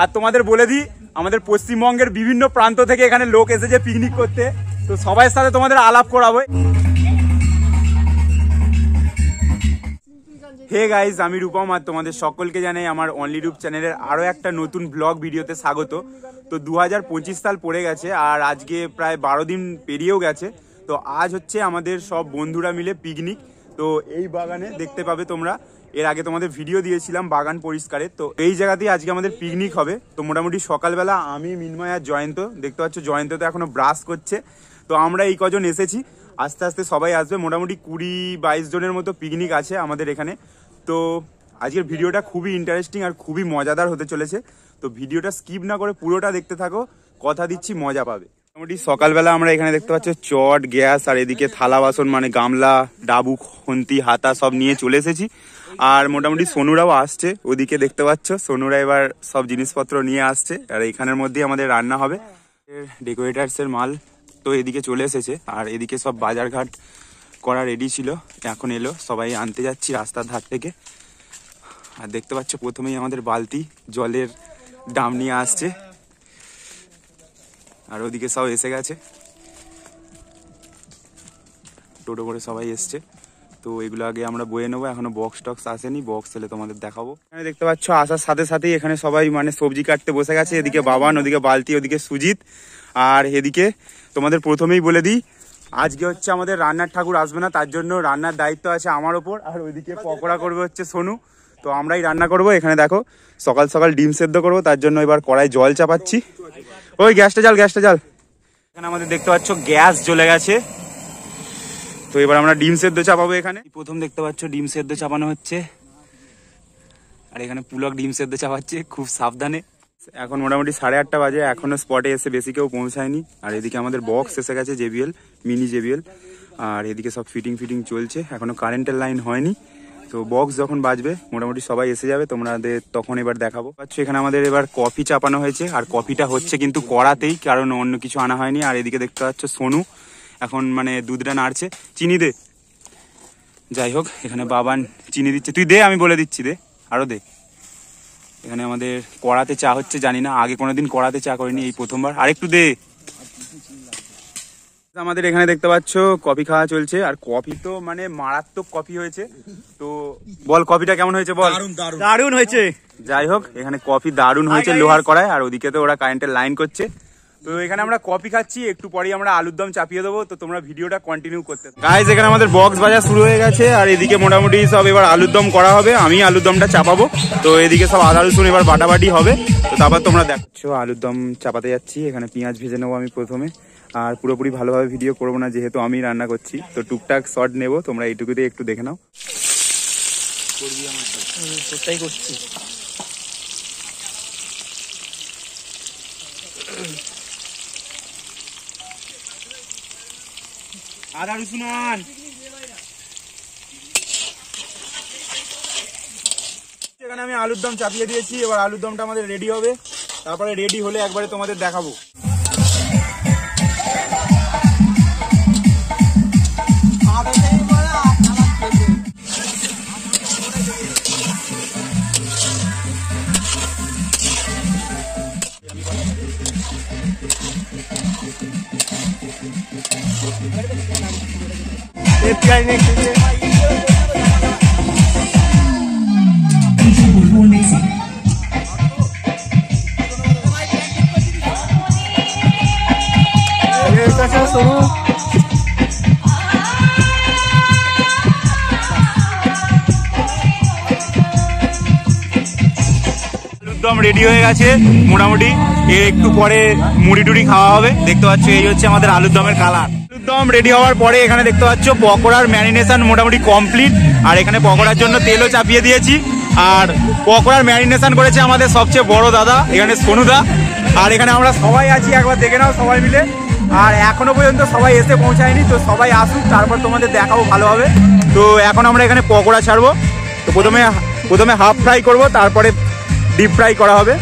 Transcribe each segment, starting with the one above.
আর তোমাদের বলে দিই, আমাদের পশ্চিমবঙ্গের বিভিন্ন প্রান্ত থেকে এখানে লোক এসেছে পিকনিক করতে, তো সবার সাথে তোমাদের আলাপ করাবো। হে গাইজ, আমি রূপম আর তোমাদের সকলকে জানাই আমার অনলি রূপ চ্যানেলের আরও একটা নতুন ব্লগ ভিডিওতে স্বাগত। তো 2025 সাল পড়ে গেছে আর আজকে প্রায় 12 দিন পেরিয়েও গেছে। তো আজ হচ্ছে আমাদের সব বন্ধুরা মিলে পিকনিক। তো এই বাগানে দেখতে পাবে তোমরা, এর আগে তোমাদের ভিডিও দিয়েছিলাম বাগান পরিষ্কারের, তো এই জায়গাতেই আজকে আমাদের পিকনিক হবে। তো মোটামুটি সকালবেলা আমি, মিন্ময় আর জয়ন্ত, দেখতে পাচ্ছ জয়ন্ত তো এখনো ব্রাশ করছে। তো আমরা এই কজন এসেছি, আস্তে আস্তে সবাই আসবে। মোটামুটি 20-22 জনের মতো পিকনিক আছে আমাদের এখানে। তো আজকের ভিডিওটা খুবই ইন্টারেস্টিং আর খুবই মজাদার হতে চলেছে। তো ভিডিওটা স্কিপ না করে পুরোটা দেখতে থাকো, কথা দিচ্ছি মজা পাবে। মোটামুটি সকালবেলা আমরা এখানে দেখতে পাচ্ছ চট, গ্যাস আর এদিকে থালা বাসন মানে গামলা, ডাবু, খুন্তি, হাতা সব নিয়ে চলে এসেছি। আর মোটামুটি সোনুরাও আসছে, ওদিকে দেখতে পাচ্ছ সোনুরা এবার সব জিনিসপত্র নিয়ে আসছে। আর এখানের মধ্যেই আমাদের রান্না হবে। ডেকোরেটার্স এর মাল তো এদিকে চলে এসেছে, আর এদিকে সব বাজারঘাট করা রেডি ছিল, এখন এলো, সবাই আনতে যাচ্ছি রাস্তার ধার থেকে। আর দেখতে পাচ্ছ প্রথমেই আমাদের বালতি জলের ডাম নিয়ে আসছে, আর ওদিকে সব এসে গেছে, টোটো করে সবাই এসছে। তো এগুলো আগে আমরা বয়ে নেবো, এখনো বক্স টক্স আসেনি, বক্স এলে তোমাদের দেখাবো। এখানে দেখতে পাচ্ছ আসার সাথে সাথেই এখানে সবাই মানে সবজি কাটতে বসে গেছে। এদিকে বাবান, ওদিকে বালতি, ওদিকে সুজিত। আর এদিকে তোমাদের প্রথমেই বলে দিই, আজকে হচ্ছে আমাদের রান্নার ঠাকুর আসবে না, তার জন্য রান্নার দায়িত্ব আছে আমার ওপর। আর ওইদিকে পকোড়া করবে হচ্ছে সোনু, তো আমরাই রান্না করব। এখানে দেখো সকাল সকাল ডিম সেদ্ধ করবো, তার জন্য এবার কড়াই জল চাপাচ্ছি। ওই গ্যাসটা জাল, গ্যাসটা জাল। এখানে আমাদের দেখতে পাচ্ছ গ্যাস জ্বলে গেছে, তো এবার আমরা ডিম সেদ্ধ চাপাবো। এখানে প্রথম দেখতে পাচ্ছ ডিম সেদ্ধ চাপানো হচ্ছে, আর এখানে পুলক ডিম সেদ্ধ চাপাচ্ছে খুব সাবধানে। এখন মোটামুটি 8:30 বাজে, এখনো স্পটে এসে বেশি কেউ পৌঁছায়নি। আর এদিকে আমাদের বক্স এসে গেছে, জেবিএল, মিনি জেবিএল। আর এদিকে সব ফিটিং চলছে, এখনো কারেন্টের লাইন হয়নি। তো বক্স যখন বাজবে মোটামুটি সবাই এসে যাবে, তোমাদের তখন এবার দেখাবো। এখানে আমাদের এবার কফি চাপানো হয়েছে, আর কফিটা হচ্ছে কিন্তু কড়াতেই, কারণ অন্য কিছু আনা হয়নি। আর এদিকে দেখতে পাচ্ছ সোনু এখন মানে দুধটা নাড়ছে। চিনি দে, যাই হোক এখানে বাবান চিনি দিচ্ছে, তুই দে, আমি বলে দিচ্ছি, দে আরো দে। এখানে আমাদের কড়াতে চা হচ্ছে, জানি না আগে কোনোদিন কড়াতে চা করিনি, এই প্রথমবার। আরেকটু দে। আমাদের এখানে দেখতে পাচ্ছ কফি খাওয়া চলছে, আর কফি তো মানে মারাত্মক কফি হয়েছে। তো বল কফিটা কেমন হয়েছে বল। দারুণ হয়েছে। যাই হোক এখানে কফি দারুণ হয়েছে লোহার কড়ায়, আর ওদিকে তো ওরা কারেন্টের লাইন করছে। তো এখানে আমরা কফি খাচ্ছি, একটু পরেই আমরা আলুর দম চাপিয়ে দেবো। তো তোমরা ভিডিওটা কন্টিনিউ করতে গাইস। এখানে আমাদের বক্স বাজা শুরু হয়ে গেছে, আর এদিকে মোটামুটি সব এবার আলুর দম করা হবে, আমি আলুর দমটা চাপাবো। তো এদিকে সব আদা রসুন এবার বাটাবাটি হবে। তো তারপর তোমরা দেখছো আলুর দম চাপাতে যাচ্ছি। এখানে পেঁয়াজ ভেজে নেবো আমি প্রথমে, আর পুরোপুরি ভালোভাবে ভিডিও করবো না যেহেতু আমি রান্না করছি। তো টুকটাক শর্ট নেবো, তোমরা এইটুকুতে একটু দেখে নাও। করছি আদা রসুন আন। এখানে আমি আলুর দম চাপিয়ে দিয়েছি, এবার আলুর দমটা আমাদের রেডি হবে, তারপরে রেডি হলে একবারে তোমাদের দেখাবো। একদম রেডি হয়ে গেছে মোটামুটি, এর একটু পরে মুড়ি টুড়ি খাওয়া হবে। দেখতে পাচ্ছ এই হচ্ছে আমাদের আলুর দমের কালার। আলুর দম রেডি হওয়ার পরে এখানে দেখতে পাচ্ছ পকোড়ার ম্যারিনেশন মোটামুটি কমপ্লিট, আর এখানে পকোড়ার জন্য তেলও চাপিয়ে দিয়েছি। আর পকোড়ার ম্যারিনেশন করেছে আমাদের সবচেয়ে বড় দাদা, এখানে সোনুদা। আর এখানে আমরা সবাই আছি, একবার দেখে নাও সবাই মিলে। আর এখনো পর্যন্ত সবাই এসে পৌঁছায়নি, তো সবাই আসুক তারপর তোমাদের দেখাবো ভালোভাবে। তো এখন আমরা এখানে পকোড়া ছাড়বো। তো প্রথমে হাফ ফ্রাই করব, তারপরে ডিপ ফ্রাই করা হবে।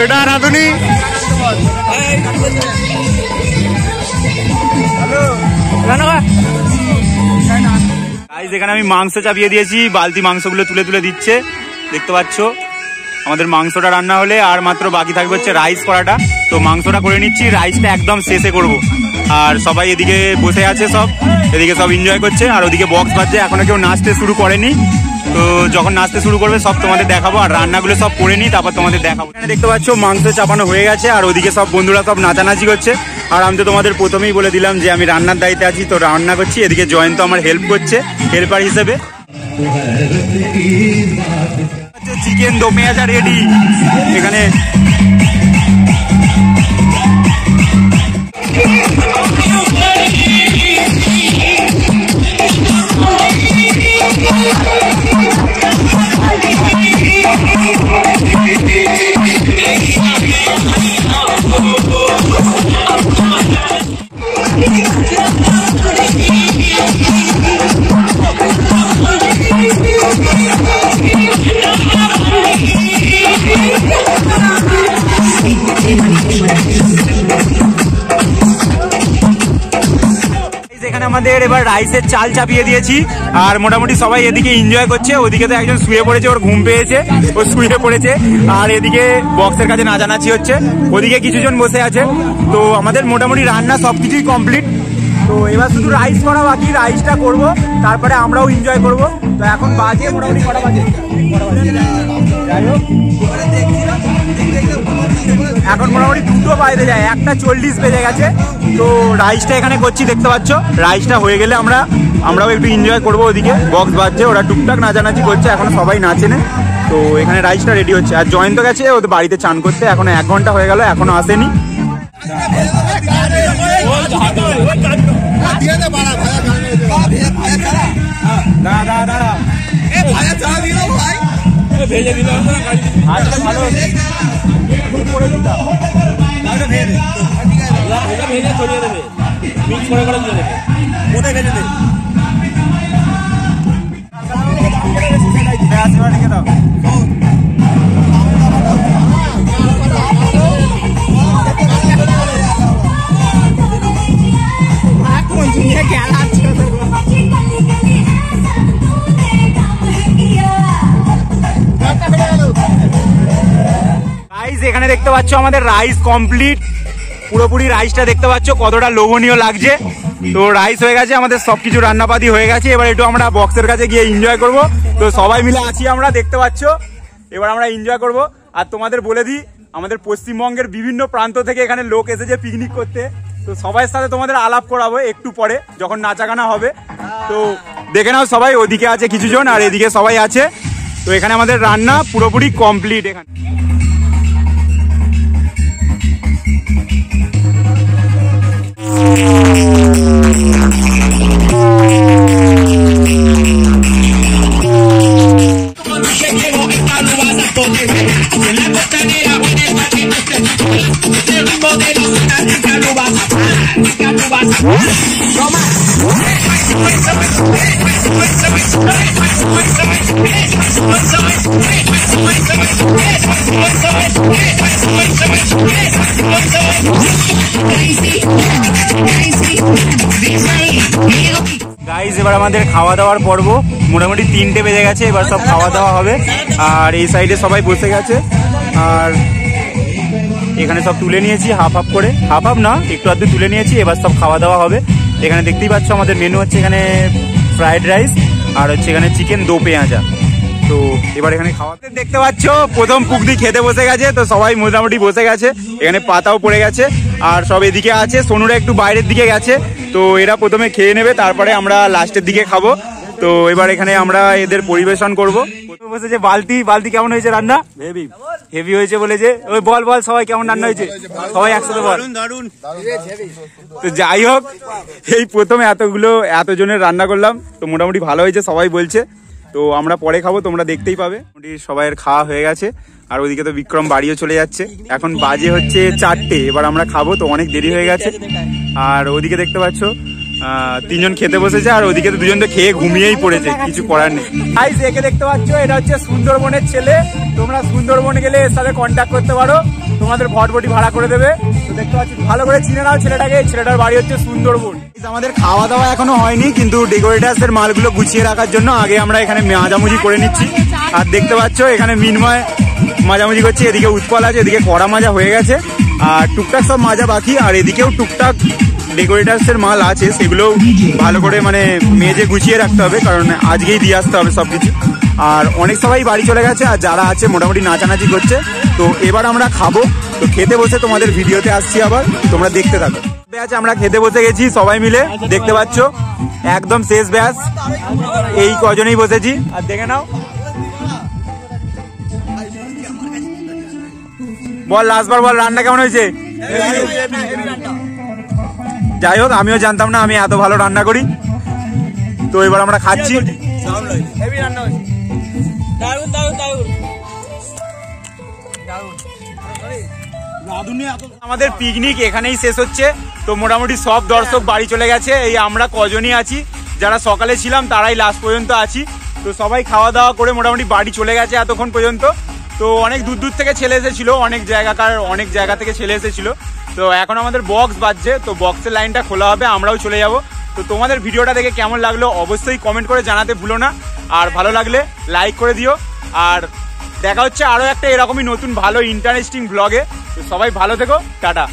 এটা রাধুনি এখানে আমি মাংস চাপিয়ে দিয়েছি, বালতি মাংসগুলো তুলে তুলে দিচ্ছে, দেখতে পাচ্ছ। আমাদের মাংসটা রান্না হলে আর মাত্র বাকি থাকবে হচ্ছে রাইস করাটা। তো মাংসটা করে নিচ্ছি, রাইসটা একদম শেষে করব। আর সবাই এদিকে বসে আছে, সব এদিকে সব এনজয় করছে, আর ওদিকে বক্স বাজছে, এখনো কেউ নাচতে শুরু করেনি। তো যখন নাচতে শুরু করবে সব তোমাদের দেখাবো, আর রান্নাগুলো সব করে নিই তারপর তোমাদের দেখাবো। এখানে দেখতে পাচ্ছ মাংস চাপানো হয়ে গেছে, আর ওদিকে সব বন্ধুরা সব নাচানাচি করছে। আর আমি তো তোমাদের প্রথমেই বলে দিলাম যে আমি রান্নার দায়িত্বে আছি, তো রান্না করছি। এদিকে জয়ন্ত আমার হেল্প করছে হেল্পার হিসেবে। চিকেন দো পেঁয়াজা রেডি এখানে। এখানে আমাদের এবার রাইসের চাল চাপিয়ে দিয়েছি, আর মোটামুটি সবাই এদিকে এনজয় করছে। ওদিকে তো একজন শুয়ে পড়েছে, ওর ঘুম পেয়েছে, ও শুয়ে পড়েছে। আর এদিকে বক্সের কাছে নাচানাচি হচ্ছে, ওদিকে কিছুজন বসে আছে। তো আমাদের মোটামুটি রান্না সবকিছুই কমপ্লিট। তো এবার শুধু রাইস করা বাকি, রাইসটা করব, তারপরে আমরাও এনজয় করব। তো এখন বাজে মোটামুটি কটা বাজে, যাই হোক এখন মোটামুটি 2টো বাজতে যায়, 1:40 বেজে গেছে। তো রাইসটা এখানে করছি, দেখতে পাচ্ছ। রাইসটা হয়ে গেলে আমরাও একটু এনজয় করবো। ওদিকে বক্স বাজছে, ওরা টুকটাক নাচানাচি করছে, এখন সবাই নাচে না। তো এখানে রাইসটা রেডি হচ্ছে। আর জয়ন্ত গেছে ওদের বাড়িতে চান করতে, এখন 1 ঘন্টা হয়ে গেল, এখনো আসেনি। এখানে দেখতে পাচ্ছ আমাদের রাইস কমপ্লিট, পুরোপুরি রাইসটা দেখতে পাচ্ছ কতটা লোভনীয় লাগছে। তো রাইস হয়ে গেছে, আমাদের সবকিছু রান্নাবাদি হয়ে গেছে। এবার একটু আমরা বক্সের কাছে গিয়ে এনজয় করব। তো সবাই মিলে আছি আমরা, দেখতে পাচ্ছ। এবার আমরা এনজয় করব। আর তোমাদের বলে দিই, আমাদের পশ্চিমবঙ্গের বিভিন্ন প্রান্ত থেকে এখানে লোক এসেছে পিকনিক করতে। তো সবার সাথে তোমাদের আলাপ করাবো একটু পরে, যখন নাচাগানা হবে। তো দেখে নাও, সবাই ওদিকে আছে কিছুজন, আর এদিকে সবাই আছে। তো এখানে আমাদের রান্না পুরোপুরি কমপ্লিট। এখানে গাইস এবার আমাদের খাওয়া দাওয়ার পর্ব, মোটামুটি 3টে বেজে গেছে। এবার সব খাওয়া দাওয়া হবে। আর এই সাইডে সবাই বসে গেছে, আর এখানে সব তুলে নিয়েছি হাফ হাফ করে, হাফ হাফ না একটু আধটু তুলে নিয়েছি। এবার সব খাওয়া দাওয়া হবে। এখানে দেখতেই পাচ্ছ আমাদের মেনু হচ্ছে এখানে ফ্রাইড রাইস, আর হচ্ছে এখানে চিকেন দো পেঁয়াজা। তো এবার এখানে খাওয়া দেখতে পাচ্ছ প্রথম পুকদি খেতে বসে গেছে। তো সবাই মোটামুটি বসে গেছে, এখানে পাতাও পড়ে গেছে, আর সব এদিকে আছে। সোনুরা একটু বাইরের দিকে গেছে, তো এরা প্রথমে খেয়ে নেবে, তারপরে আমরা লাস্টের দিকে খাবো। তো এবার এখানে আমরা এদের পরিবেশন করব। বসেছে বালতি, বালতি কেমন হয়েছে রান্না? হেভি হয়েছে বলেছে। ওই বল বল সবাই কেমন রান্না হয়েছে, সবাই একসাথে বল। তো যাই হোক, এই প্রথম এতজনের রান্না করলাম, তো মোটামুটি ভালো হয়েছে সবাই বলছে। তো আমরা পরে খাবো, তোমরা দেখতেই পাবে। মোটামুটি সবাইয়ের খাওয়া হয়ে গেছে, আর ওইদিকে তো বিক্রম বাড়িও চলে যাচ্ছে। এখন বাজে হচ্ছে 4টে, এবার আমরা খাবো, তো অনেক দেরি হয়ে গেছে। আর ওদিকে দেখতে পাচ্ছ 3জন খেতে বসেছে, আর ওদিকে তো 2জন তো খেয়ে ঘুমিয়েই পড়েছে, কিছু করার নেই। গাইস একে দেখতে পাচ্ছ, এটা হচ্ছে সুন্দরবনের ছেলে। তোমরা সুন্দরবন গেলে এর সাথে কন্ট্যাক্ট করতে পারো। তোমাদের ভটভটি ভাড়া করে দেবে। তো দেখতে পাচ্ছি ভালো করে চিনে নাও ছেলেটাকে, ছেলেটার বাড়ি হচ্ছে সুন্দরবন। আমাদের খাওয়া দাওয়া এখনো হয়নি, কিন্তু ডেকোরেটার্সের মালগুলো গুছিয়ে রাখার জন্য আগে আমরা এখানে মাজামুজি করে নিচ্ছি। আর দেখতে পাচ্ছ এখানে মিনময় মাজামুজি করছে, এদিকে উৎপল আছে, এদিকে কড়া মাজা হয়ে গেছে, আর টুকটাক সব মাজা বাকি, আর এদিকেও টুকটাক ডেকোরেটার্সের মাল আছে, সেগুলো ভালো করে মানে মেজে গুছিয়ে রাখতে হবে, কারণ আজকেই দিয়ে আসতে হবে সবকিছু। আর অনেক সবাই বাড়ি চলে গেছে, আর যারা আছে মোটামুটি নাচানাচি করছে। তো এবার আমরা খাবো, তো খেতে বসে তোমাদের ভিডিওতে আসছি, আবার তোমরা দেখতে থাকো। ব্যাচ আমরা খেতে বসে গেছি সবাই মিলে, দেখতে পাচ্ছ একদম শেষ ব্যাচ, এই কজনেই বসেছি। আর দেখে নাও, বল লাস্টবার বল রান্না কেমন হয়েছে? যাই হোক, আমিও জানতাম না আমি এত ভালো রান্না করি। তো এবার আমরা খাচ্ছি। আমাদের পিকনিক এখানেই শেষ হচ্ছে। তো মোটামুটি সব দর্শক বাড়ি চলে গেছে, এই আমরা কজনই আছি, যারা সকালে ছিলাম তারাই লাস্ট পর্যন্ত আছি। তো সবাই খাওয়া দাওয়া করে মোটামুটি বাড়ি চলে গেছে এতক্ষণ পর্যন্ত। তো অনেক দূর দূর থেকে ছেলে এসেছিল, অনেক জায়গা থেকে ছেলে এসেছিল। তো এখন আমাদের বক্স বাজছে, তো বক্সের লাইনটা খোলা হবে, আমরাও চলে যাব। তো তোমাদের ভিডিওটা দেখে কেমন লাগলো অবশ্যই কমেন্ট করে জানাতে ভুলো না, আর ভালো লাগলে লাইক করে দিও। আর দেখা হচ্ছে আরো একটা এরকমই নতুন ভালো ইন্টারেস্টিং ব্লগে। তো সবাই ভালো থেকো, টাটা।